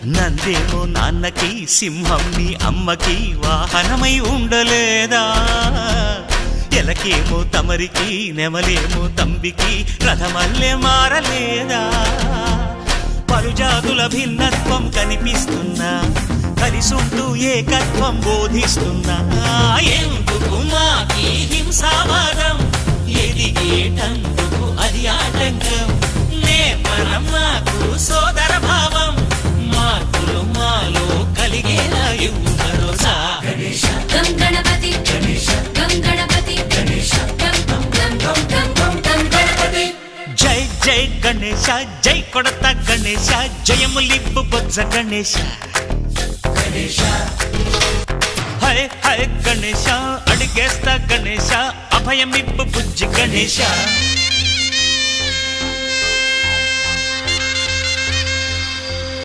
నందేమో నాన్నకి సింహం నీ అమ్మకి వాహనమై ఉండలేదా ఎలకేమో తమరికి నెమలేమో తంబికి రథమల్లే మారలేదా పలుజాతుల భిన్నత్వం కనిపిస్తున్నా కలిసుంటూ ఏకత్వం బోధిస్తున్నా ఎందుకు మాకి హింసావాదం ఎదిగేటందుకు అది ఆటంకం నేపరం మాకు సోదర భావం మార్పులు మాలో కలిగేలా ఇవ్వు భరోసా గం గణపతి గం గణపతి గం గం గం గం గం గం గణపతి జై జై గణేశ జై కొడత గణేశ జయములిప్పు బొజ్జ గణేశ హై హై గణేశ అడిగేస్తా గణేశ అభయమిప్పు బుజ్జి గణేశ